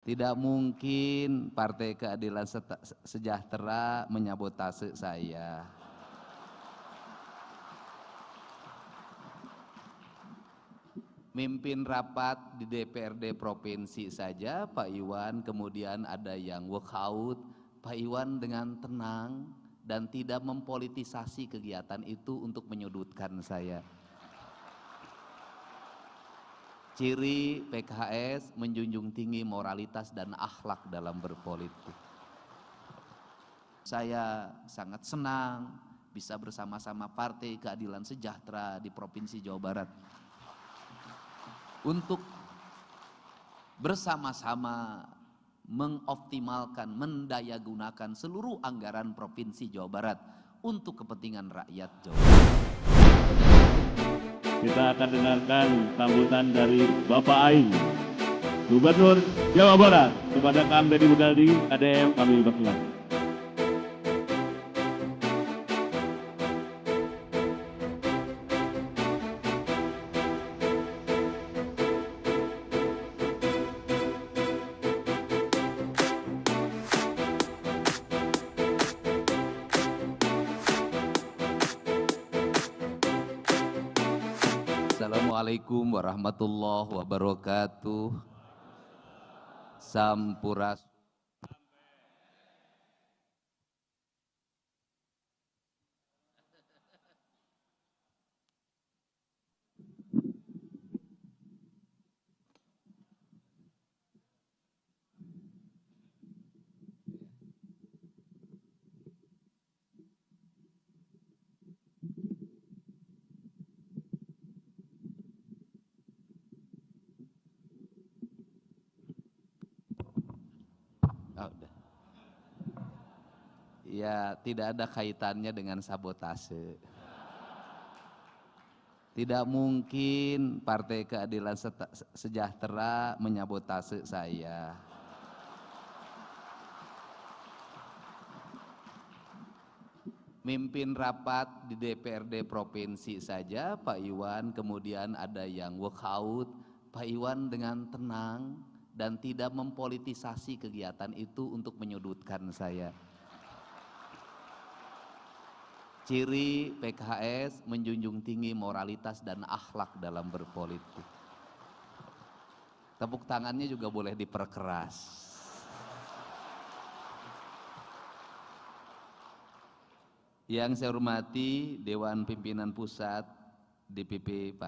Tidak mungkin Partai Keadilan Sejahtera menyabotase saya. Mimpin rapat di DPRD provinsi saja Pak Iwan, kemudian ada yang walkout. Pak Iwan dengan tenang dan tidak mempolitisasi kegiatan itu untuk menyudutkan saya. Ciri PKS menjunjung tinggi moralitas dan akhlak dalam berpolitik. Saya sangat senang bisa bersama-sama Partai Keadilan Sejahtera di Provinsi Jawa Barat untuk bersama-sama mengoptimalkan, mendayagunakan seluruh anggaran Provinsi Jawa Barat untuk kepentingan rakyat Jawa Barat. Kita akan dengarkan sambutan dari Bapak Aing, Gubernur Jawa Barat, kepada Kang Deddy Mulyadi, ADM, kami persilakan. Assalamualaikum warahmatullahi wabarakatuh. Sampurasun. Ya, tidak ada kaitannya dengan sabotase. Tidak mungkin Partai Keadilan Sejahtera menyabotase saya. Mimpin rapat di DPRD provinsi saja Pak Iwan, kemudian ada yang walkout. Pak Iwan dengan tenang dan tidak mempolitisasi kegiatan itu untuk menyudutkan saya. Ciri PKS menjunjung tinggi moralitas dan akhlak dalam berpolitik. Tepuk tangannya juga boleh diperkeras. Yang saya hormati Dewan Pimpinan Pusat DPP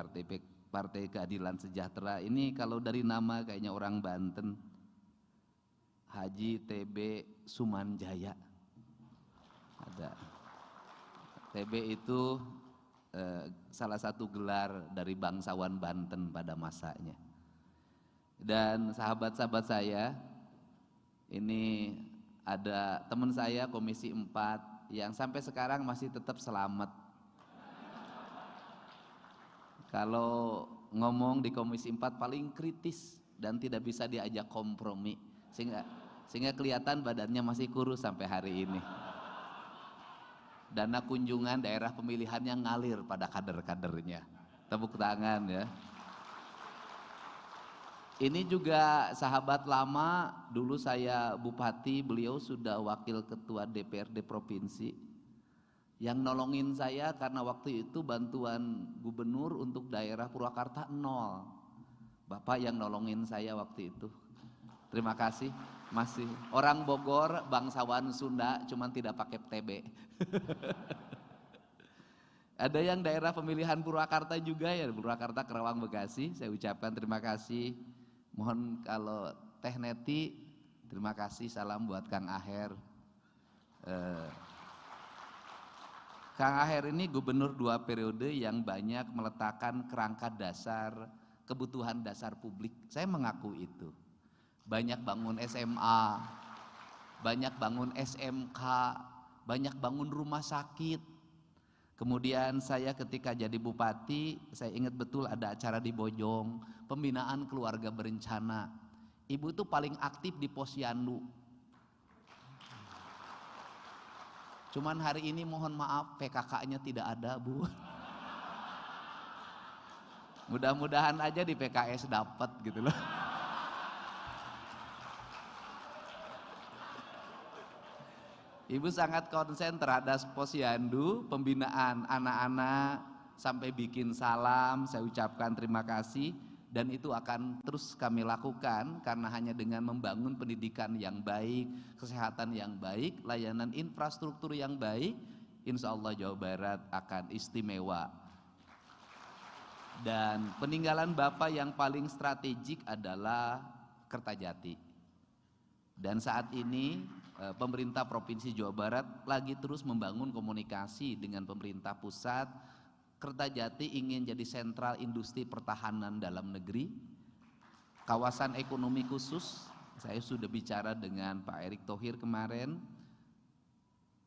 Partai Keadilan Sejahtera, ini kalau dari nama kayaknya orang Banten, Haji TB Sumanjaya. Ada. TB itu salah satu gelar dari bangsawan Banten pada masanya. Dan sahabat-sahabat saya, ini ada teman saya Komisi 4 yang sampai sekarang masih tetap selamat. Kalau ngomong di Komisi 4 paling kritis dan tidak bisa diajak kompromi, sehingga kelihatan badannya masih kurus sampai hari ini. Dana kunjungan daerah pemilihannya ngalir pada kader-kadernya. Tepuk tangan ya. Ini juga sahabat lama, dulu saya bupati, beliau sudah wakil ketua DPRD provinsi. Yang nolongin saya karena waktu itu bantuan gubernur untuk daerah Purwakarta 0. Bapak yang nolongin saya waktu itu. Terima kasih. Masih orang Bogor, bangsawan Sunda, cuman tidak pakai TB. Ada yang daerah pemilihan Purwakarta juga ya, Purwakarta, Kerawang, Bekasi. Saya ucapkan terima kasih. Mohon kalau Teh Neti, terima kasih. Salam buat Kang Aher. Kang Aher ini gubernur 2 periode yang banyak meletakkan kerangka dasar kebutuhan dasar publik. Saya mengaku itu. Banyak bangun SMA, banyak bangun SMK, banyak bangun rumah sakit. Kemudian saya ketika jadi bupati, saya ingat betul ada acara di Bojong, pembinaan keluarga berencana. Ibu itu paling aktif di Posyandu. Cuman hari ini mohon maaf PKK-nya tidak ada, Bu. Mudah-mudahan aja di PKS dapat gitu loh. Ibu sangat konsen terhadap posyandu, pembinaan anak-anak, sampai bikin salam. Saya ucapkan terima kasih, dan itu akan terus kami lakukan karena hanya dengan membangun pendidikan yang baik, kesehatan yang baik, layanan infrastruktur yang baik, insya Allah Jawa Barat akan istimewa. Dan peninggalan Bapak yang paling strategik adalah Kertajati. Dan saat ini pemerintah Provinsi Jawa Barat lagi terus membangun komunikasi dengan pemerintah pusat. Kertajati ingin jadi sentral industri pertahanan dalam negeri, kawasan ekonomi khusus. Saya sudah bicara dengan Pak Erick Thohir kemarin.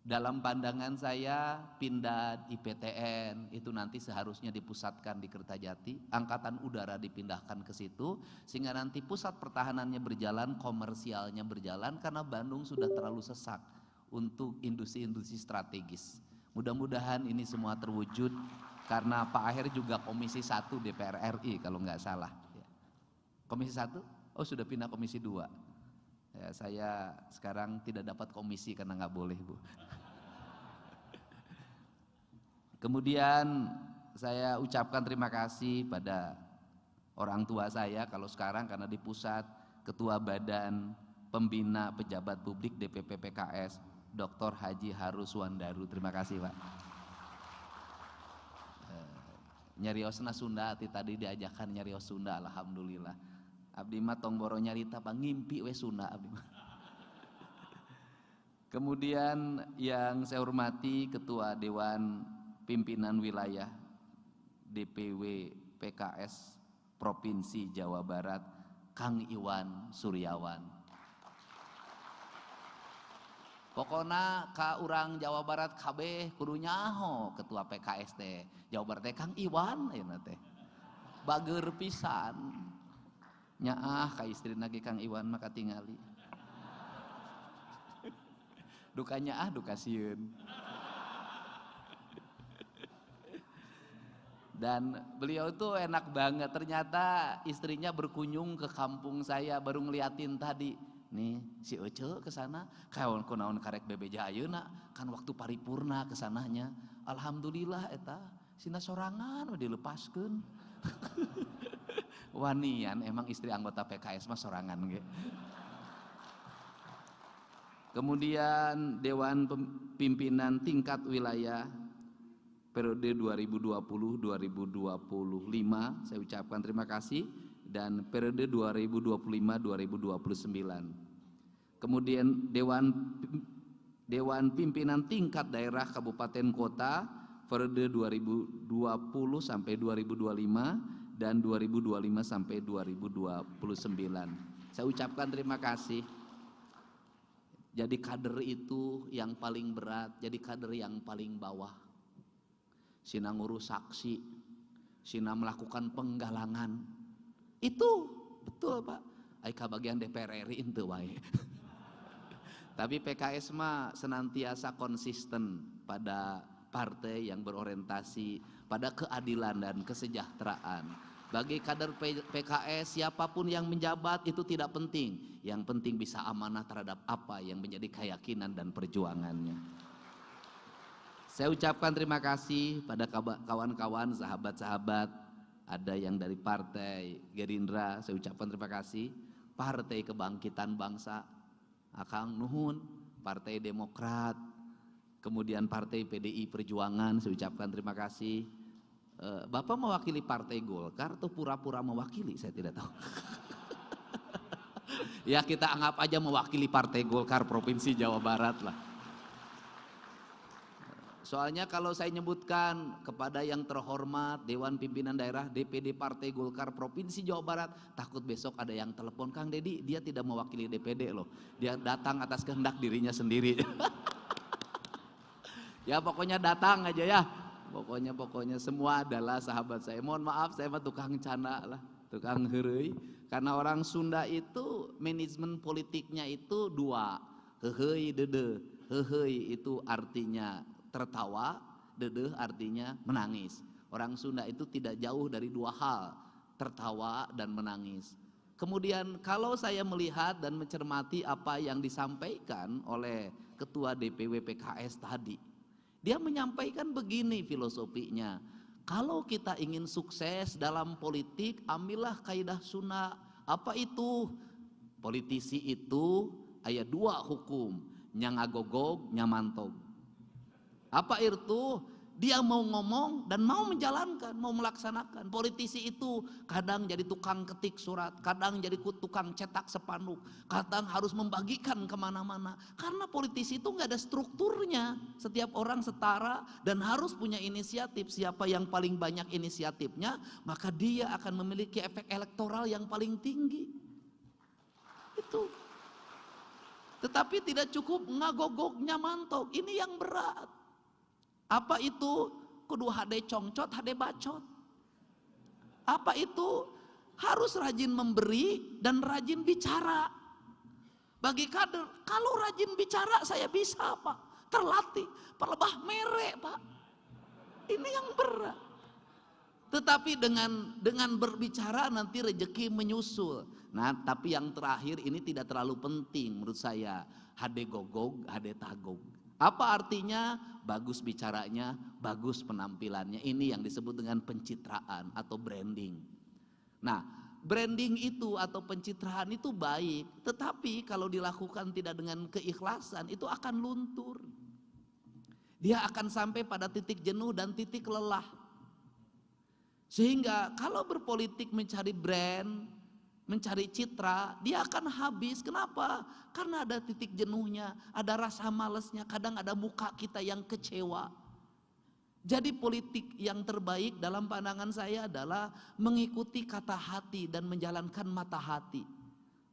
Dalam pandangan saya, Pindad, IPTN itu nanti seharusnya dipusatkan di Kertajati, angkatan udara dipindahkan ke situ, sehingga nanti pusat pertahanannya berjalan, komersialnya berjalan, karena Bandung sudah terlalu sesak untuk industri-industri strategis. Mudah-mudahan ini semua terwujud, karena Pak Aher juga Komisi 1 DPR RI kalau nggak salah. Komisi 1? Oh sudah pindah Komisi 2. Ya, saya sekarang tidak dapat komisi karena nggak boleh, Bu. Kemudian saya ucapkan terima kasih pada orang tua saya, kalau sekarang karena di pusat, Ketua Badan Pembina Pejabat Publik DPP PKS, Dr. Haji Harus Wandaru. Terima kasih, Pak. Nyariosna Sunda, tadi diajakan nyarios Sunda, alhamdulillah. Abdi mah tong boro nyarita Pak, ngimpi we Sunda abdi mah. Kemudian yang saya hormati Ketua Dewan Pimpinan Wilayah DPW PKS Provinsi Jawa Barat, Kang Iwan Suryawan. Pokoknya ka urang Jawa Barat kabeh kudu nyaho Ketua PKS teh Jawa Barat teh Kang Iwan ayeuna teh. Bager pisan. Nyaah ka istrina ge Kang Iwan mah katingali. Duka nyaah duka sieun. Dan beliau tuh enak banget, ternyata istrinya berkunjung ke kampung saya, baru ngeliatin tadi. Nih si Ece kesana, kawan kunaon karek bebeja ayeuna, kan waktu paripurna kesananya. Alhamdulillah eta, sina sorangan dilepaskeun. Wanian emang istri anggota PKS mah sorangan ge. Kemudian Dewan Pimpinan Tingkat Wilayah periode 2020-2025, saya ucapkan terima kasih, dan periode 2025-2029. Kemudian Dewan Pimpinan Tingkat Daerah Kabupaten Kota periode 2020 sampai 2025 dan 2025 sampai 2029. Saya ucapkan terima kasih. Jadi kader itu yang paling berat, jadi kader yang paling bawah. Sina ngurus saksi, sina melakukan penggalangan. Itu betul Pak. Aika bagian DPR RI ente wae. Tapi PKS mah senantiasa konsisten pada partai yang berorientasi pada keadilan dan kesejahteraan. Bagi kader PKS, siapapun yang menjabat itu tidak penting. Yang penting bisa amanah terhadap apa yang menjadi keyakinan dan perjuangannya. Saya ucapkan terima kasih pada kawan-kawan, sahabat-sahabat, ada yang dari Partai Gerindra, saya ucapkan terima kasih. Partai Kebangkitan Bangsa, Akang Nuhun, Partai Demokrat, kemudian Partai PDI Perjuangan, saya ucapkan terima kasih. Bapak mewakili Partai Golkar atau pura-pura mewakili, saya tidak tahu. Ya kita anggap aja mewakili Partai Golkar Provinsi Jawa Barat lah. Soalnya kalau saya nyebutkan kepada yang terhormat Dewan Pimpinan Daerah DPD Partai Golkar Provinsi Jawa Barat, takut besok ada yang telepon, Kang Dedi dia tidak mewakili DPD loh, dia datang atas kehendak dirinya sendiri. Ya pokoknya datang aja ya, pokoknya semua adalah sahabat saya. Mohon maaf saya mah tukang cana lah, tukang heureuy, karena orang Sunda itu manajemen politiknya itu dua, heureuy dede. Heureuy itu artinya tertawa, dedeh artinya menangis. Orang Sunda itu tidak jauh dari dua hal, tertawa dan menangis. Kemudian kalau saya melihat dan mencermati apa yang disampaikan oleh Ketua DPW PKS tadi, dia menyampaikan begini filosofinya, kalau kita ingin sukses dalam politik, ambillah kaidah sunnah. Apa itu? Politisi itu aya dua hukum, nyangagogog, nyamantog. Apa itu? Dia mau ngomong dan mau menjalankan, mau melaksanakan. Politisi itu kadang jadi tukang ketik surat, kadang jadi tukang cetak spanduk, kadang harus membagikan kemana-mana. Karena politisi itu nggak ada strukturnya. Setiap orang setara dan harus punya inisiatif. Siapa yang paling banyak inisiatifnya, maka dia akan memiliki efek elektoral yang paling tinggi. Itu. Tetapi tidak cukup ngagogoknya mantok. Ini yang berat. Apa itu? Kudu hade congcot, hade bacot. Apa itu? Harus rajin memberi dan rajin bicara. Bagi kader, kalau rajin bicara saya bisa Pak, terlatih, pelebah merek Pak. Ini yang berat. Tetapi dengan berbicara nanti rezeki menyusul. Nah, tapi yang terakhir ini tidak terlalu penting menurut saya. Hade gogog, hade tagog. Apa artinya? Bagus bicaranya, bagus penampilannya. Ini yang disebut dengan pencitraan atau branding. Nah, branding itu atau pencitraan itu baik, tetapi kalau dilakukan tidak dengan keikhlasan itu akan luntur. Dia akan sampai pada titik jenuh dan titik lelah. Sehingga kalau berpolitik mencari brand, mencari citra, dia akan habis. Kenapa? Karena ada titik jenuhnya, ada rasa malesnya, kadang ada muka kita yang kecewa. Jadi politik yang terbaik dalam pandangan saya adalah mengikuti kata hati dan menjalankan mata hati.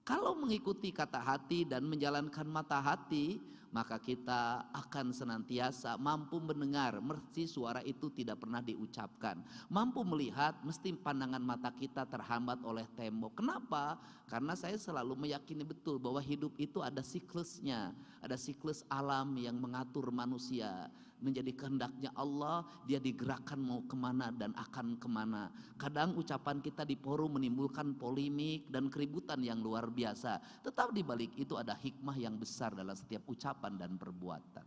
Kalau mengikuti kata hati dan menjalankan mata hati, maka kita akan senantiasa mampu mendengar, mesti suara itu tidak pernah diucapkan. Mampu melihat, mesti pandangan mata kita terhambat oleh tembok. Kenapa? Karena saya selalu meyakini betul bahwa hidup itu ada siklusnya. Ada siklus alam yang mengatur manusia. Menjadi kehendaknya Allah, dia digerakkan mau kemana dan akan kemana. Kadang ucapan kita di forum menimbulkan polemik dan keributan yang luar biasa. Tetap di balik itu ada hikmah yang besar dalam setiap ucapan dan perbuatan.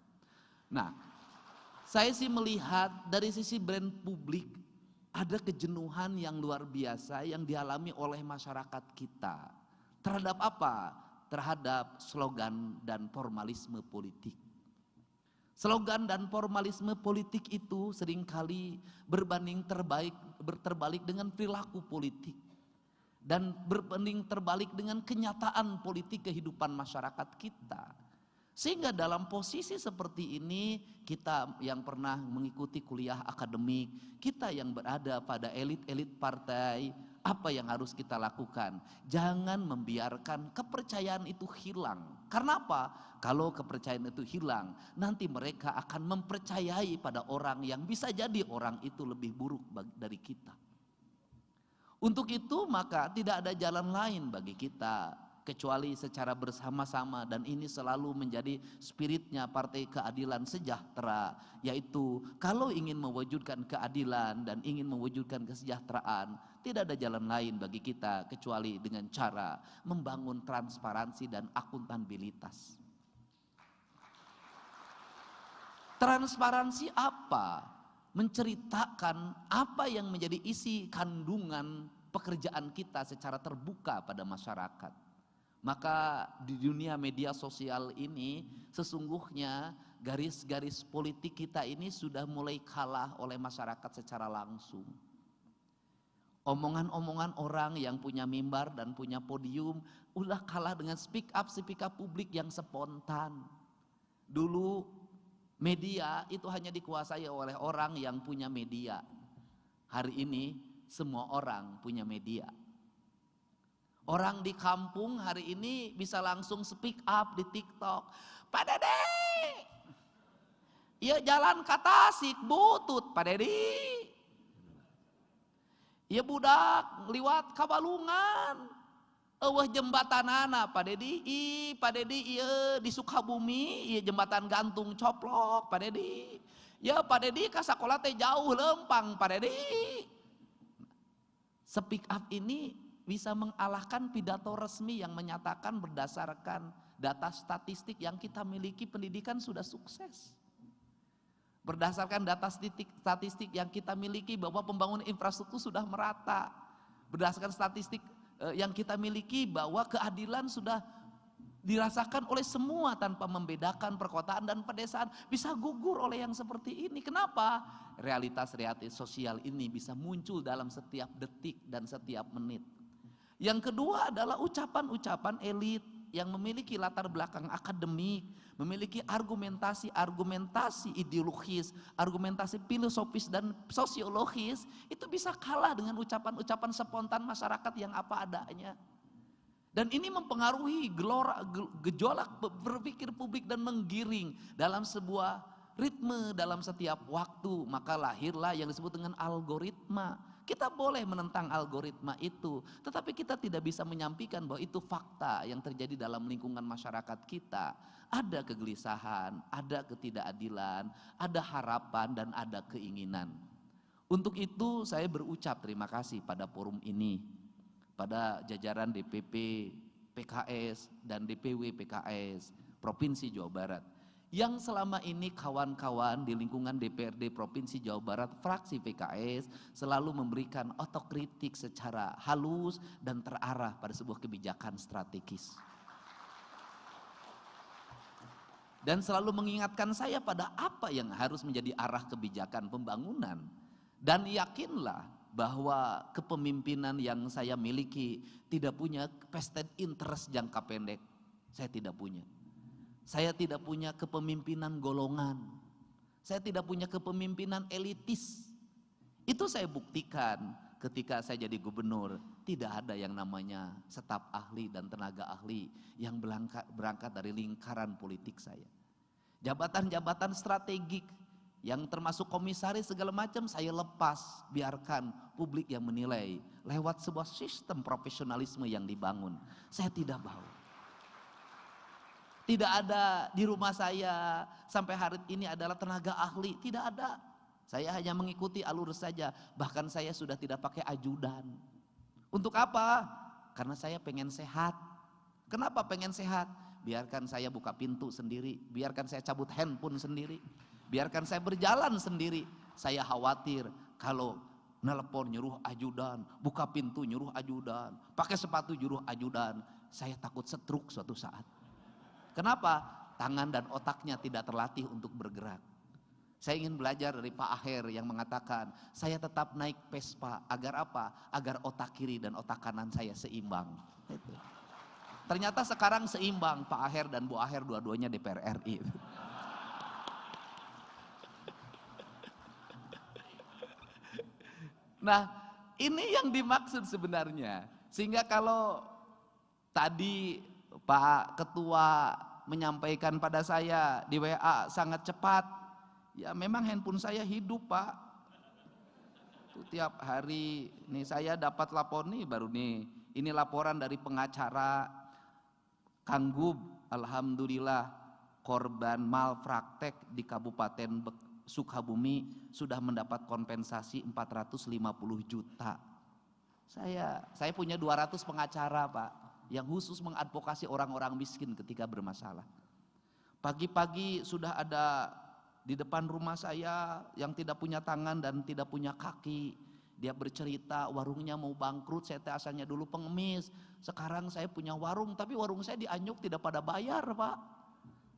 Nah, saya sih melihat dari sisi brand publik ada kejenuhan yang luar biasa yang dialami oleh masyarakat kita. Terhadap apa? Terhadap slogan dan formalisme politik. Slogan dan formalisme politik itu seringkali terbalik dengan perilaku politik. Dan berbanding terbalik dengan kenyataan politik kehidupan masyarakat kita. Sehingga dalam posisi seperti ini, kita yang pernah mengikuti kuliah akademik, kita yang berada pada elit-elit partai, apa yang harus kita lakukan? Jangan membiarkan kepercayaan itu hilang. Karena apa? Kalau kepercayaan itu hilang, nanti mereka akan mempercayai pada orang yang bisa jadi orang itu lebih buruk dari kita. Untuk itu maka tidak ada jalan lain bagi kita kecuali secara bersama-sama, dan ini selalu menjadi spiritnya Partai Keadilan Sejahtera, yaitu kalau ingin mewujudkan keadilan dan ingin mewujudkan kesejahteraan, tidak ada jalan lain bagi kita kecuali dengan cara membangun transparansi dan akuntabilitas. Transparansi apa? Menceritakan apa yang menjadi isi kandungan pekerjaan kita secara terbuka pada masyarakat. Maka di dunia media sosial ini sesungguhnya garis-garis politik kita ini sudah mulai kalah oleh masyarakat secara langsung. Omongan-omongan orang yang punya mimbar dan punya podium udah kalah dengan speak up publik yang spontan. Dulu media itu hanya dikuasai oleh orang yang punya media. Hari ini semua orang punya media. Orang di kampung hari ini bisa langsung speak up di TikTok. Pak Dede, ya jalan ke Tasik butut Pak Dede. Ya budak liwat Kabalungan. Eueuh jembatanana Pak Dedi, Pak Dedi ieu di Sukabumi ieu jembatan gantung coplok Pak Dedi. Ya Pak Dedi ka sakola teh jauh lempang Pak Dedi. Speak up ini bisa mengalahkan pidato resmi yang menyatakan berdasarkan data statistik yang kita miliki pendidikan sudah sukses. Berdasarkan data statistik yang kita miliki bahwa pembangunan infrastruktur sudah merata. Berdasarkan statistik yang kita miliki bahwa keadilan sudah dirasakan oleh semua tanpa membedakan perkotaan dan pedesaan. Bisa gugur oleh yang seperti ini. Kenapa? Realitas sosial ini bisa muncul dalam setiap detik dan setiap menit. Yang kedua adalah ucapan-ucapan elit yang memiliki latar belakang akademik, memiliki argumentasi ideologis, argumentasi filosofis dan sosiologis, itu bisa kalah dengan ucapan-ucapan spontan masyarakat yang apa adanya. Dan ini mempengaruhi gejolak berpikir publik dan menggiring dalam sebuah ritme dalam setiap waktu. Maka lahirlah yang disebut dengan algoritma. Kita boleh menentang algoritma itu, tetapi kita tidak bisa menyampaikan bahwa itu fakta yang terjadi dalam lingkungan masyarakat kita. Ada kegelisahan, ada ketidakadilan, ada harapan dan ada keinginan. Untuk itu saya berucap terima kasih pada forum ini, pada jajaran DPP PKS dan DPW PKS Provinsi Jawa Barat, yang selama ini kawan-kawan di lingkungan DPRD Provinsi Jawa Barat fraksi PKS selalu memberikan otokritik secara halus dan terarah pada sebuah kebijakan strategis. Dan selalu mengingatkan saya pada apa yang harus menjadi arah kebijakan pembangunan. Dan yakinlah bahwa kepemimpinan yang saya miliki tidak punya vested interest jangka pendek. Saya tidak punya. Saya tidak punya kepemimpinan golongan. Saya tidak punya kepemimpinan elitis. Itu saya buktikan ketika saya jadi gubernur. Tidak ada yang namanya staf ahli dan tenaga ahli yang berangkat dari lingkaran politik saya. Jabatan-jabatan strategik yang termasuk komisaris segala macam saya lepas, biarkan publik yang menilai lewat sebuah sistem profesionalisme yang dibangun. Saya tidak mau. Tidak ada di rumah saya sampai hari ini adalah tenaga ahli, tidak ada. Saya hanya mengikuti alur saja, bahkan saya sudah tidak pakai ajudan. Untuk apa? Karena saya pengen sehat. Kenapa pengen sehat? Biarkan saya buka pintu sendiri, biarkan saya cabut handphone sendiri, biarkan saya berjalan sendiri. Saya khawatir kalau nelpon nyuruh ajudan, buka pintu nyuruh ajudan, pakai sepatu nyuruh ajudan, saya takut stroke suatu saat. Kenapa? Tangan dan otaknya tidak terlatih untuk bergerak. Saya ingin belajar dari Pak Aher yang mengatakan, saya tetap naik Vespa agar apa? Agar otak kiri dan otak kanan saya seimbang. Itu. Ternyata sekarang seimbang, Pak Aher dan Bu Aher dua-duanya DPR RI. Nah, ini yang dimaksud sebenarnya. Sehingga kalau tadi Pak Ketua menyampaikan pada saya di WA sangat cepat, ya memang handphone saya hidup Pak. Itu tiap hari, nih saya dapat lapor nih baru nih, ini laporan dari pengacara Kang Gub, alhamdulillah korban malpraktek di Kabupaten Sukabumi sudah mendapat kompensasi 450 juta. Saya punya 200 pengacara Pak, yang khusus mengadvokasi orang-orang miskin ketika bermasalah. Pagi-pagi sudah ada di depan rumah saya yang tidak punya tangan dan tidak punya kaki. Dia bercerita warungnya mau bangkrut, saya asalnya dulu pengemis. Sekarang saya punya warung, tapi warung saya di Anyuk tidak pada bayar Pak.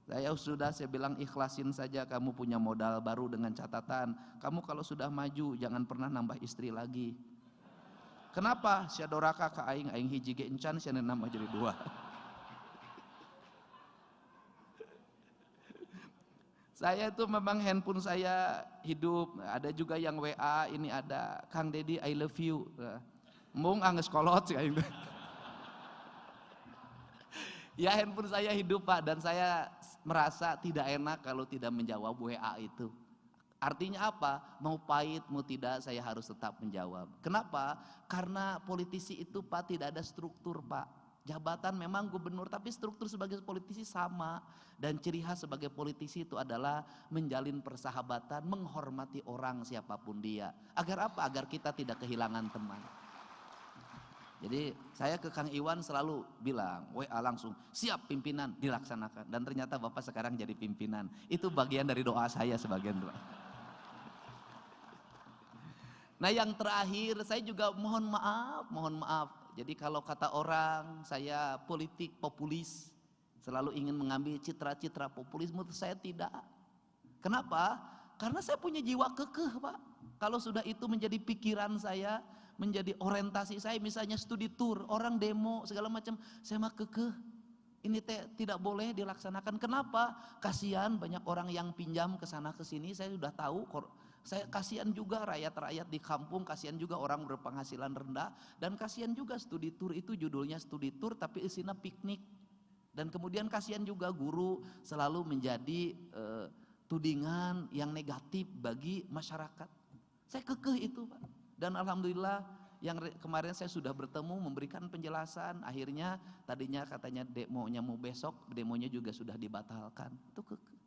Saya bilang ikhlasin saja, kamu punya modal baru dengan catatan. Kamu kalau sudah maju jangan pernah nambah istri lagi. Kenapa? Sia doraka ka aing hiji ge encan sia nambah jadi 2. Saya itu memang handphone saya hidup. Ada juga yang WA, ini ada Kang Dedi I love you. Mung angges kolot sih aing. Ya handphone saya hidup Pak, dan saya merasa tidak enak kalau tidak menjawab WA itu. Artinya apa? Mau pahit, mau tidak, saya harus tetap menjawab. Kenapa? Karena politisi itu Pak tidak ada struktur Pak. Jabatan memang gubernur, tapi struktur sebagai politisi sama. Dan ciri khas sebagai politisi itu adalah menjalin persahabatan, menghormati orang siapapun dia. Agar apa? Agar kita tidak kehilangan teman. Jadi saya ke Kang Iwan selalu bilang, WA langsung, siap pimpinan, dilaksanakan. Dan ternyata Bapak sekarang jadi pimpinan. Itu bagian dari doa saya sebagian doa. Nah yang terakhir, saya juga mohon maaf. Jadi kalau kata orang, saya politik populis, selalu ingin mengambil citra-citra populisme, saya tidak. Kenapa? Karena saya punya jiwa kekeh, Pak. Kalau sudah itu menjadi pikiran saya, menjadi orientasi saya, misalnya studi tour, orang demo segala macam, saya mah kekeh. Ini tidak boleh dilaksanakan. Kenapa? Kasihan banyak orang yang pinjam ke sana ke sini, saya sudah tahu. Saya kasihan juga rakyat-rakyat di kampung, kasihan juga orang berpenghasilan rendah, dan kasihan juga studi tour itu judulnya studi tour tapi isinya piknik. Dan kemudian kasihan juga guru selalu menjadi tudingan yang negatif bagi masyarakat. Saya kekeh itu, Pak. Dan alhamdulillah yang kemarin saya sudah bertemu memberikan penjelasan, akhirnya tadinya katanya demonya mau besok, demonya juga sudah dibatalkan. Itu kekeh.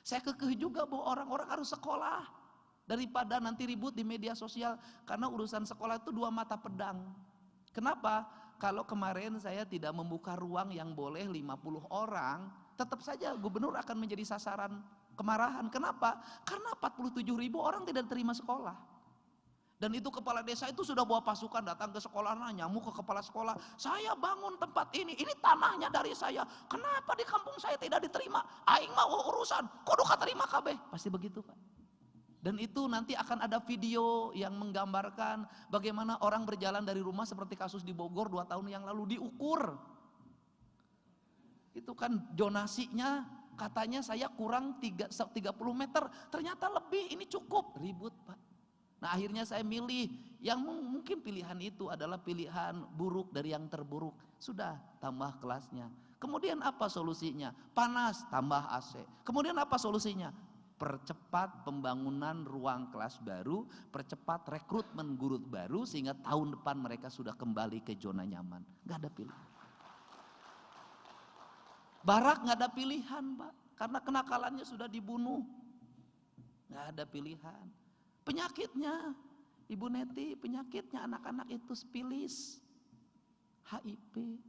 Saya kekeh juga bahwa orang-orang harus sekolah. Daripada nanti ribut di media sosial, karena urusan sekolah itu dua mata pedang. Kenapa? Kalau kemarin saya tidak membuka ruang yang boleh 50 orang, tetap saja gubernur akan menjadi sasaran kemarahan. Kenapa? Karena 47.000 orang tidak terima sekolah. Dan itu kepala desa itu sudah bawa pasukan datang ke sekolah, nyamuk ke kepala sekolah, saya bangun tempat ini tanahnya dari saya, kenapa di kampung saya tidak diterima? Aing mau urusan, kudu katerima kabeh. Pasti begitu, Pak. Dan itu nanti akan ada video yang menggambarkan bagaimana orang berjalan dari rumah seperti kasus di Bogor 2 tahun yang lalu diukur. Itu kan zonasinya katanya saya kurang 30 meter, ternyata lebih, ini cukup, ribut, Pak. Nah akhirnya saya milih yang mungkin pilihan itu adalah pilihan buruk dari yang terburuk. Sudah tambah kelasnya. Kemudian apa solusinya? Panas, tambah AC. Kemudian apa solusinya? Percepat pembangunan ruang kelas baru, percepat rekrutmen guru baru sehingga tahun depan mereka sudah kembali ke zona nyaman. Gak ada pilihan. Barak gak ada pilihan, Pak, karena kenakalannya sudah dibunuh. Gak ada pilihan. Penyakitnya, Ibu Neti, penyakitnya anak-anak itu spilis, HIV.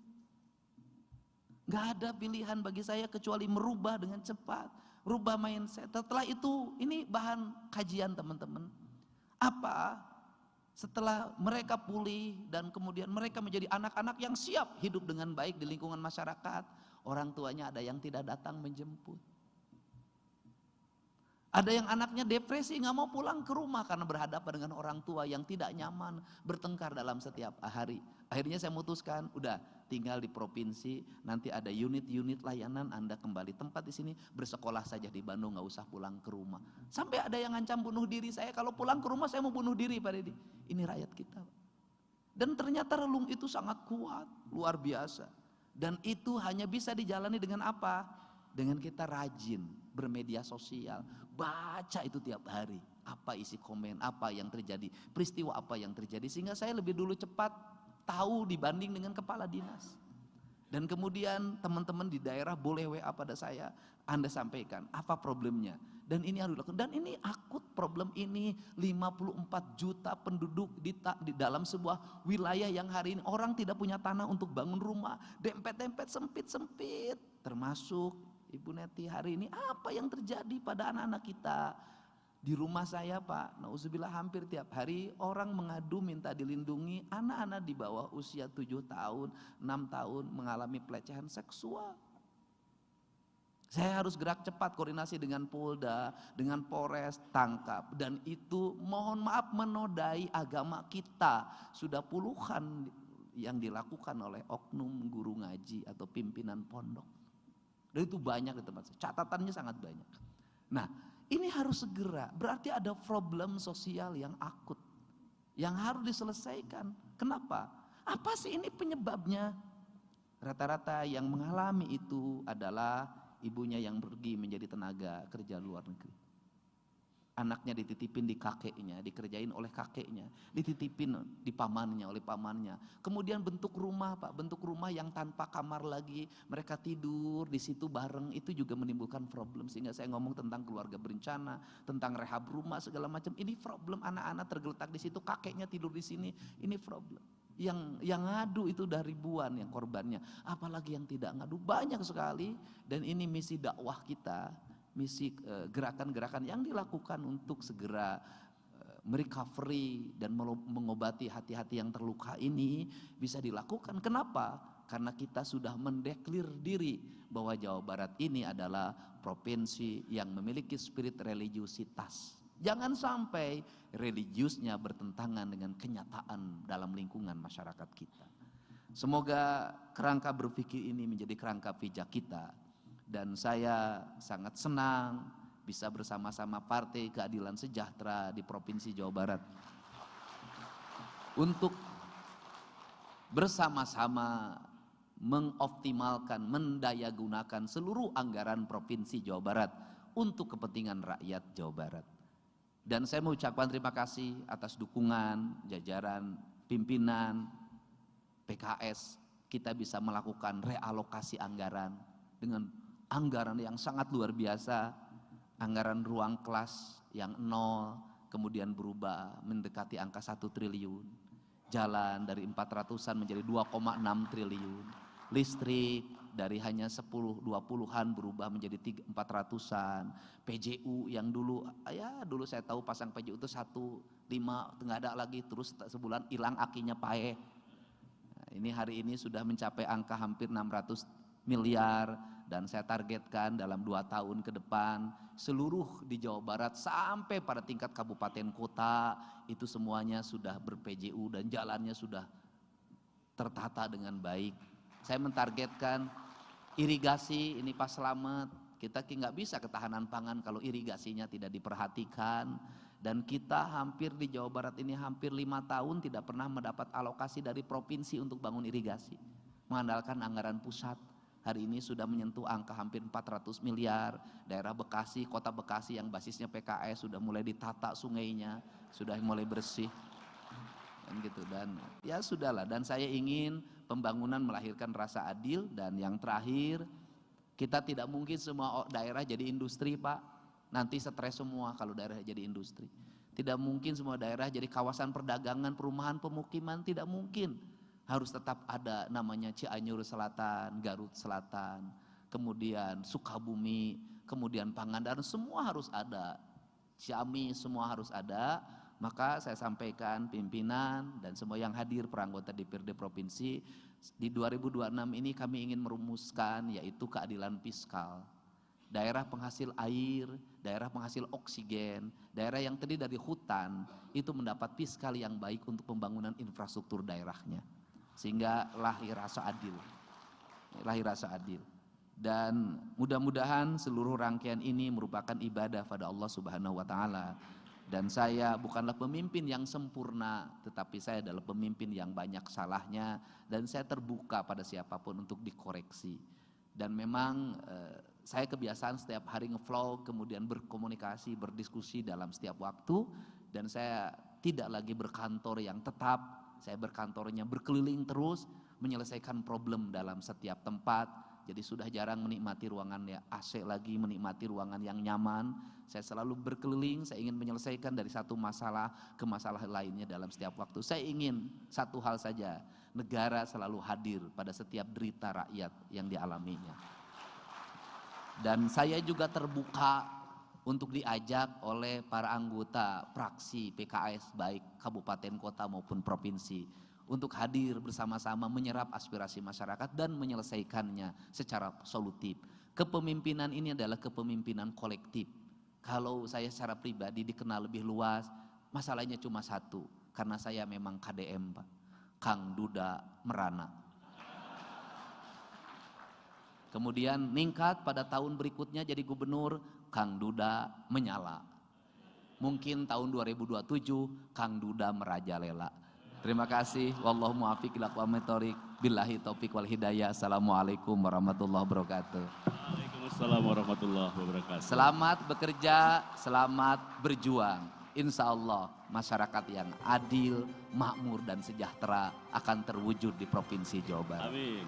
Gak ada pilihan bagi saya kecuali merubah dengan cepat. Rubah mindset. Setelah itu, ini bahan kajian teman-teman. Apa? Setelah mereka pulih dan kemudian mereka menjadi anak-anak yang siap hidup dengan baik di lingkungan masyarakat. Orang tuanya ada yang tidak datang menjemput. Ada yang anaknya depresi, gak mau pulang ke rumah karena berhadapan dengan orang tua yang tidak nyaman, bertengkar dalam setiap hari. Akhirnya saya memutuskan, udah tinggal di provinsi, nanti ada unit-unit layanan, Anda kembali tempat di sini, bersekolah saja di Bandung, gak usah pulang ke rumah. Sampai ada yang ngancam bunuh diri saya, kalau pulang ke rumah saya mau bunuh diri, Pak Deddy. Ini rakyat kita. Dan ternyata relung itu sangat kuat, luar biasa. Dan itu hanya bisa dijalani dengan apa? Dengan kita rajin bermedia sosial, baca itu tiap hari, apa isi komen, apa yang terjadi, peristiwa apa yang terjadi, sehingga saya lebih dulu cepat tahu dibanding dengan kepala dinas. Dan kemudian teman-teman di daerah boleh WA pada saya, Anda sampaikan apa problemnya, dan ini harus dilakukan. Dan ini akut problem ini, 54 juta penduduk di dalam sebuah wilayah yang hari ini orang tidak punya tanah untuk bangun rumah, dempet-dempet sempit-sempit, termasuk Ibu Neti, hari ini apa yang terjadi pada anak-anak kita? Di rumah saya, Pak, nauzubillah, hampir tiap hari orang mengadu minta dilindungi anak-anak di bawah usia 7 tahun, 6 tahun mengalami pelecehan seksual. Saya harus gerak cepat koordinasi dengan Polda, dengan Polres, tangkap. Dan itu mohon maaf menodai agama kita. Sudah puluhan yang dilakukan oleh oknum guru ngaji atau pimpinan pondok. Dan itu banyak di tempat saya, catatannya sangat banyak. Nah, ini harus segera, berarti ada problem sosial yang akut, yang harus diselesaikan. Kenapa? Apa sih ini penyebabnya? Rata-rata yang mengalami itu adalah ibunya yang pergi menjadi tenaga kerja luar negeri. Anaknya dititipin di kakeknya, dikerjain oleh kakeknya, dititipin di pamannya, oleh pamannya. Kemudian bentuk rumah, Pak, bentuk rumah yang tanpa kamar lagi, mereka tidur di situ bareng, itu juga menimbulkan problem. Sehingga saya ngomong tentang keluarga berencana, tentang rehab rumah segala macam. Ini problem, anak-anak tergeletak di situ, kakeknya tidur di sini, ini problem. Yang ngadu itu udah ribuan yang korbannya. Apalagi yang tidak ngadu, banyak sekali. Dan ini misi dakwah kita, misi gerakan-gerakan yang dilakukan untuk segera merecovery dan mengobati hati-hati yang terluka ini bisa dilakukan. Kenapa? Karena kita sudah mendeklir diri bahwa Jawa Barat ini adalah provinsi yang memiliki spirit religiusitas. Jangan sampai religiusnya bertentangan dengan kenyataan dalam lingkungan masyarakat kita. Semoga kerangka berpikir ini menjadi kerangka pijak kita. Dan saya sangat senang bisa bersama-sama Partai Keadilan Sejahtera di Provinsi Jawa Barat untuk bersama-sama mengoptimalkan, mendayagunakan seluruh anggaran Provinsi Jawa Barat untuk kepentingan rakyat Jawa Barat. Dan saya mengucapkan terima kasih atas dukungan jajaran pimpinan PKS. Kita bisa melakukan realokasi anggaran dengan anggaran yang sangat luar biasa. Anggaran ruang kelas yang 0 kemudian berubah mendekati angka 1 triliun. Jalan dari 400-an menjadi 2,6 triliun. Listrik dari hanya 10-20-an berubah menjadi 400-an. PJU yang dulu saya tahu pasang PJU itu 1,5 nggak ada lagi, terus sebulan hilang akinya paeh. Nah, ini hari ini sudah mencapai angka hampir 600 miliar dan saya targetkan dalam 2 tahun ke depan seluruh di Jawa Barat sampai pada tingkat kabupaten kota itu semuanya sudah ber-PJU dan jalannya sudah tertata dengan baik. Saya mentargetkan irigasi ini Pak Slamet, kita nggak bisa ketahanan pangan kalau irigasinya tidak diperhatikan. Dan kita hampir di Jawa Barat ini hampir 5 tahun tidak pernah mendapat alokasi dari provinsi untuk bangun irigasi. Mengandalkan anggaran pusat, hari ini sudah menyentuh angka hampir 400 miliar. Daerah Bekasi, kota Bekasi yang basisnya PKS sudah mulai ditata sungainya, sudah mulai bersih. Dan gitu, dan ya sudahlah, dan saya ingin pembangunan melahirkan rasa adil. Dan yang terakhir, kita tidak mungkin semua daerah jadi industri Pak, nanti stres semua kalau daerah jadi industri. Tidak mungkin semua daerah jadi kawasan perdagangan, perumahan, pemukiman, tidak mungkin. Harus tetap ada namanya Cianjur Selatan, Garut Selatan, kemudian Sukabumi, kemudian Pangandaran, semua harus ada. Ciamis semua harus ada. Maka saya sampaikan pimpinan dan semua yang hadir para anggota DPRD Provinsi, di 2026 ini kami ingin merumuskan yaitu keadilan fiskal. Daerah penghasil air, daerah penghasil oksigen, daerah yang terdiri dari hutan itu mendapat fiskal yang baik untuk pembangunan infrastruktur daerahnya. Sehingga lahir rasa adil. Lahir rasa adil. Dan mudah-mudahan seluruh rangkaian ini merupakan ibadah pada Allah Subhanahu wa taala. Dan saya bukanlah pemimpin yang sempurna, tetapi saya adalah pemimpin yang banyak salahnya dan saya terbuka pada siapapun untuk dikoreksi. Dan memang saya kebiasaan setiap hari ngevlog, kemudian berkomunikasi, berdiskusi dalam setiap waktu. Dan saya tidak lagi berkantor yang tetap, saya berkantornya berkeliling terus, menyelesaikan problem dalam setiap tempat. Jadi sudah jarang menikmati ruangan ya AC lagi, menikmati ruangan yang nyaman. Saya selalu berkeliling, saya ingin menyelesaikan dari satu masalah ke masalah lainnya dalam setiap waktu. Saya ingin satu hal saja, negara selalu hadir pada setiap derita rakyat yang dialaminya. Dan saya juga terbuka untuk diajak oleh para anggota fraksi PKS baik kabupaten kota maupun provinsi untuk hadir bersama-sama menyerap aspirasi masyarakat dan menyelesaikannya secara solutif. Kepemimpinan ini adalah kepemimpinan kolektif. Kalau saya secara pribadi dikenal lebih luas, masalahnya cuma satu, karena saya memang KDM Pak, Kang Duda Merana. Kemudian ningkat pada tahun berikutnya jadi gubernur, Kang Duda menyala. Mungkin tahun 2027 Kang Duda merajalela. Terima kasih. Wallahu muwaffiq ila aqwamit thoriq. Billahi taufik wal hidayah. Assalamualaikum warahmatullahi wabarakatuh. Waalaikumsalam warahmatullahi wabarakatuh. Selamat bekerja, selamat berjuang. Insya Allah masyarakat yang adil, makmur dan sejahtera akan terwujud di Provinsi Jawa Barat. Amin.